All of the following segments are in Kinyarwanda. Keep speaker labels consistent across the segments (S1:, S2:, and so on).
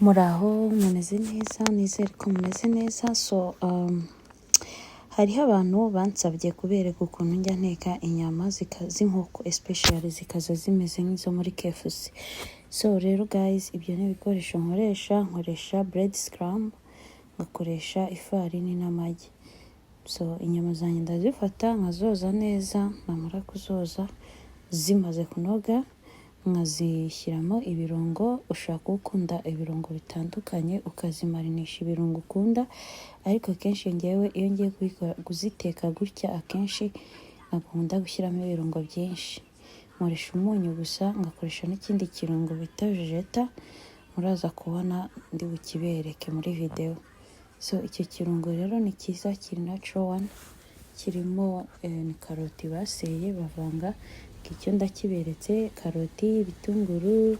S1: Muraho mumeze neza, nizere ko mumeze neza. Hariho abantu bansabye kubereka ukuntu njya nteka inyama z'inkoko especially zikaza zimeze nk'izo muri KFC. Rero guys, ibyo ni ibikoresho nkoresha bread scrum, ngakoresha ifarini n'amagi. Inyama zanjye ndazifata nkazoza neza, namara kuzoza zimaze kunoga nkazishyiramo ibirungo. Ushaka ukunda ibirungo bitandukanye ukazimarinisha ibirungo ukunda, ariko akenshi njyewe iyo ngiye kuziteka gutya akenshi nkakunda gushyiramo ibirungo byinshi. Nkoresha umunyu gusa, ngakoresha n'ikindi kirungo bita jeta, muraza kubona ndi bukibereke muri video. Icyo kirungo rero ni cyiza, kiri natural one, kirimo ni karoti baseye bavanga. Icyo ndakiberetse, karoti, ibitunguru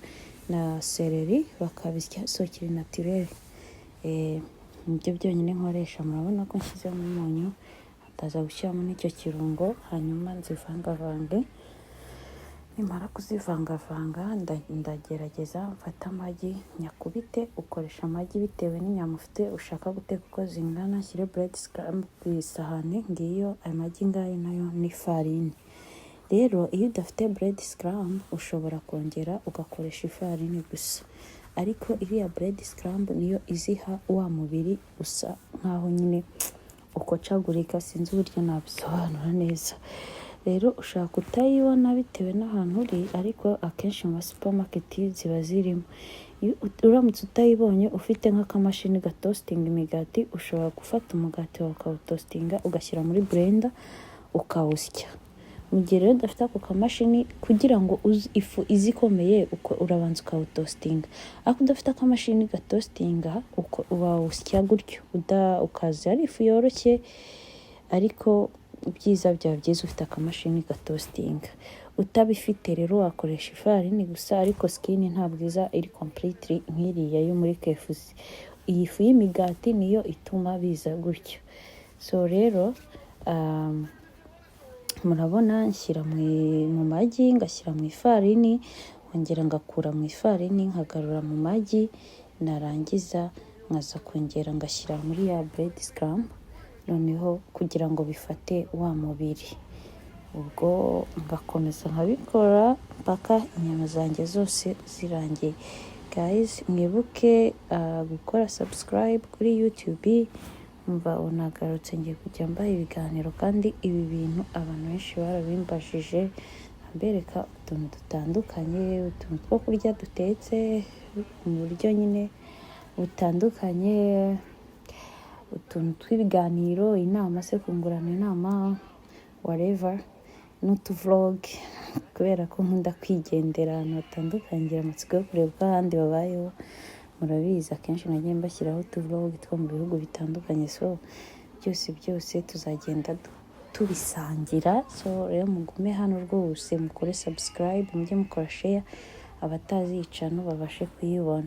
S1: na seleri bakabisya, kiri naturel. Nibyo byonyine nkoresha. Murabona ko nshyizemo umunyu, ndaza gushyiramo n'icyo kirungo, hanyuma nzivangavange. Nimara kuzivangavanga ndagerageza mfata amagi nyakubite. Ukoresha amagi bitewe n'inyama ufite ushaka guteka uko zingana. Nshyire bread scrum ku isahani, ngiyo amagi ngayo nayo n'ifarini. Rero iyo udafite bread scrum ushobora kongera ugakoresha ifarini gusa, ariko iriya bread scrum niyo iziha wa mubiri usa nkaho nyine ukocagurika. Sinzi uburyo nabisobanura neza. Rero ushaka utayibona bitewe n'ahantu uri, ariko akenshi mu supermarket ziba zirimo. Uramutse utayibonye ufite nk'akamashini gatostinga imigati, ushobora gufata umugati wawe ukawutostinga ugashyira muri blender ukawusya. Mu gihe rero udafite ako kamashini, kugira ngo ifu izikomeye urabanza ukawutostinga, ariko udafite akamashini gatostinga wawusya gutyo ukaza ari ifu yoroshye. Ariko ibyiza byaba byiza ufite akamashini gatostinga. Utabifite rero wakoresha ifarini gusa, ariko skin ntabwo iza iri completely nk'iriya yo muri KFC. Iyi fu y'imigati niyo ituma biza gutyo. Rero murabona nshyira mu magi, ngashyira mu ifarini, nkongera ngakura mu ifarini nkagarura mu magi, narangiza nkaza kongera ngashyira muri ya bread scrum, noneho kugira ngo bifate wa mubiri. Ubwo ngakomeza nkabikora mpaka inyama zanjye zose zirangiye. Guys, mwibuke gukora subscribe kuri YouTube. Unagarutse ngiye kujya mbaha ibiganiro, kandi ibi bintu abantu benshi barabimbajije, mbereka utuntu dutandukanye, utuntu two kurya dutetse mu buryo nyine butandukanye, utuntu tw'ibiganiro, inama se kungurana inama, whatever, n'utuvlog, kubera ko nkunda kwigendera ahantu hatandukanye, ngira amatsiko yo kureba uko ahandi babayeho. Murabizi akenshi nagiye mbashyiraho utuvlog two mu bihugu bitandukanye. Byose tuzagenda tubisangira. Rero mugume hano rwose, mukore subscribe, mujye mukora share, abatazica babashe kuyibona.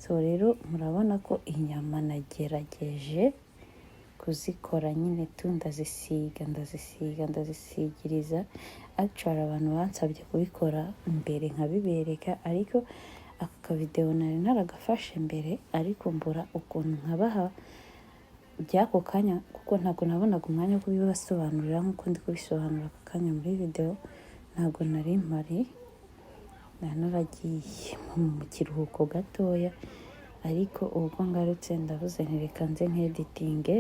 S1: Rero murabona ko inyama nagerageje kuzikora nyine ndazisigiriza. Actually abantu bansabye kubikora mbere nkabibereka, ariko aka video nari naragafashe mbere, ariko mbura ukuntu nkabaha by'ako kanya, kuko ntabwo nabonaga umwanya wo kubibasobanurira nk'uko ndi kubisobanura aka kanya muri video. Ntabwo nari mpari, naragiye mu kiruhuko gatoya, ariko ubwo ngarutse ndavuze ntireka nze nk'editinge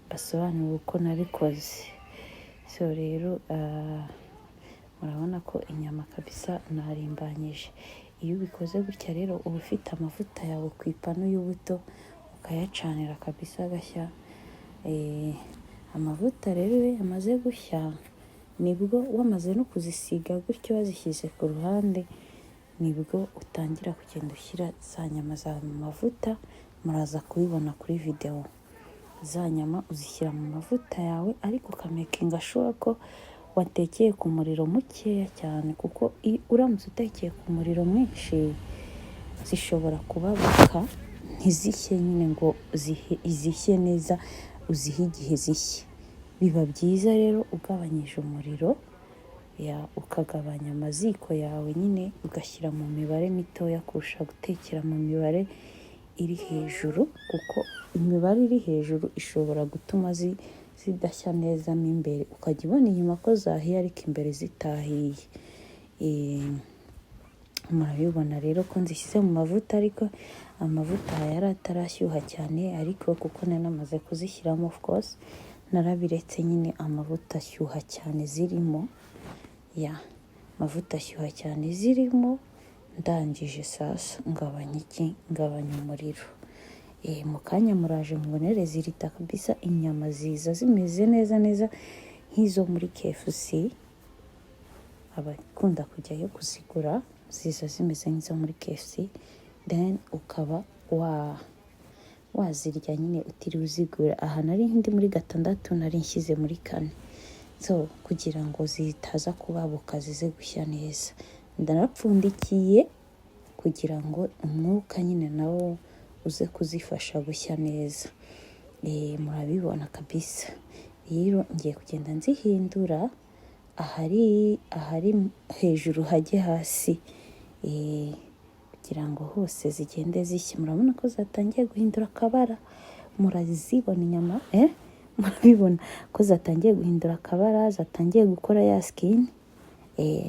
S1: basobanura uko nabikoze. Rero murabona ko inyama kabisa narimbanyije. Iyo ubikoze gutya rero uba ufite amavuta yawe ku ipanu y'ubuto, ukayacanira kabisa agashya. Amavuta rero iyo yamaze gushya, nibwo wamaze no kuzisiga gutyo wazishyize ku ruhande, nibwo utangira kugenda ushyira za nyama zawe mu mavuta. Muraza kubibona kuri video. Za nyama uzishyira mu mavuta yawe, ariko ukamakinga sure ko watekeye ku muriro mukeya cyane, kuko uramutse utekeye ku muriro mwinshi zishobora kubabuka, ntizishye nyine ngo izishye neza, uzihe igihe zishye. Biba byiza rero ugabanyije umuriro, ukagabanya amaziko yawe nyine, ugashyira mu mibare mitoya kurusha gutekera mu mibare iri hejuru, kuko imibare iri hejuru ishobora gutuma zidashya neza mo imbere, ukajya ubona inyuma ko zahiye ariko imbere zitahiye. Murabibona rero ko nzishyize mu mavuta, ariko amavuta yari atarashyuha cyane, ariko kuko namaze kuzishyiramo of course narabiretse nyine amavuta ashyuha cyane zirimo, amavuta ashyuha cyane zirimo. Ndangije sasa ngabanya umuriro. Mu kanya muraje mubonere zirita kabisa inyama ziza zimeze neza nk'izo muri KFC. Abakunda kujyayo kuzigura ziza zimeze nk'izo muri KFC, then ukaba wazirya nyine utiriwe uzigura. Aha nari ndi muri 6, nari nshyize muri 4, so kugira ngo zitaza kubabuka zize gushya neza, ndarapfundikiye kugira ngo umwuka nyine nawo uze kuzifasha gushya neza. Murabibona kabisa. Rero ngiye kugenda nzihindura ahari hejuru hajye hasi, kugira ngo hose zigende zishya. Murabona ko zatangiye guhindura akabara, murazibona inyama murabibona ko zatangiye guhindura akabara, zatangiye gukora ya skin.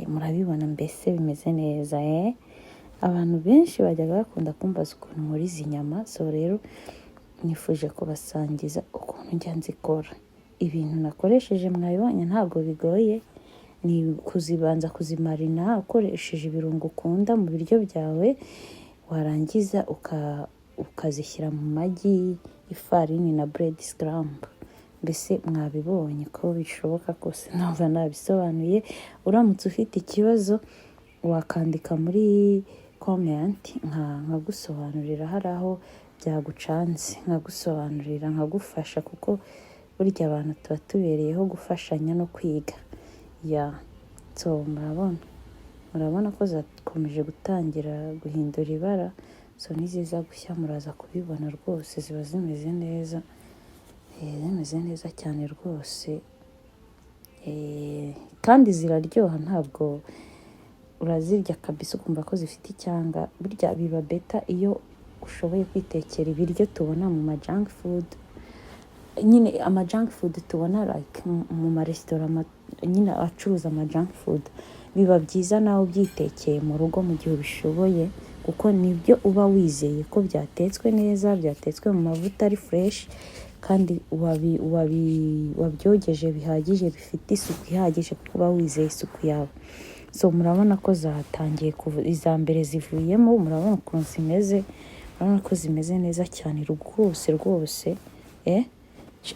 S1: Murabibona mbese bimeze neza. Abantu benshi bajyaga bakunda kumbaza ukuntu muri izi nyama, so rero nifuje kubasangiza ukuntu njya nzikora. Ibintu nakoresheje mwabibonye ntabwo bigoye, ni kuzibanza kuzimarina ukoresheje ibirungo ukunda mu biryo byawe, warangiza ukazishyira mu magi, ifarini na bread scrumb. Mbese mwabibonye ko bishoboka kose, ntabwo nabisobanuye. Uramutse ufite ikibazo wakandika muri comment nkagusobanurira, hari aho byagucanze nkagusobanurira nkagufasha, kuko burya abantu tuba tubereyeho gufashanya no kwiga. So murabona ko zakomeje gutangira guhindura ibara, so niziza gushya muraza kubibona rwose ziba zimeze neza, zimeze neza cyane rwose. Kandi ziraryoha, ntabwo urazirya kabisa ukumva ko zifite icyanga. Burya biba beta iyo ushoboye kwitekera ibiryo tubona mu ma junk food, nyine ama junk food tubona like mu maresitora nyine acuruza ama junk food. Biba byiza nawe ubyitekeye mu rugo mu gihe ubishoboye, kuko nibyo uba wizeye ko byatetswe neza, byatetswe mu mavuta ari fresh, kandi wabyogeje bihagije, bifite isuku ihagije, kuko uba wizeye isuku yawe. So murabona ko zatangiye iza mbere zivuyemo, murabona ukuntu zimeze, murabona ko zimeze neza cyane rwose.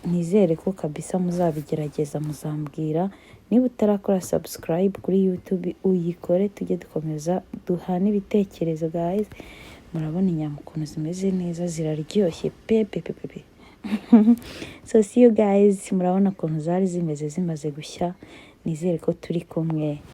S1: Nizere ko kabisa muzabigerageza, muzambwira. Niba utarakora subscribe kuri YouTube uyikore, tujye dukomeza duhana ibitekerezo guys. Murabona inyama ukuntu zimeze neza, ziraryoshye pe. So see you guys. Murabona ukuntu zari zimaze gushya. Nizere ko turi kumwe.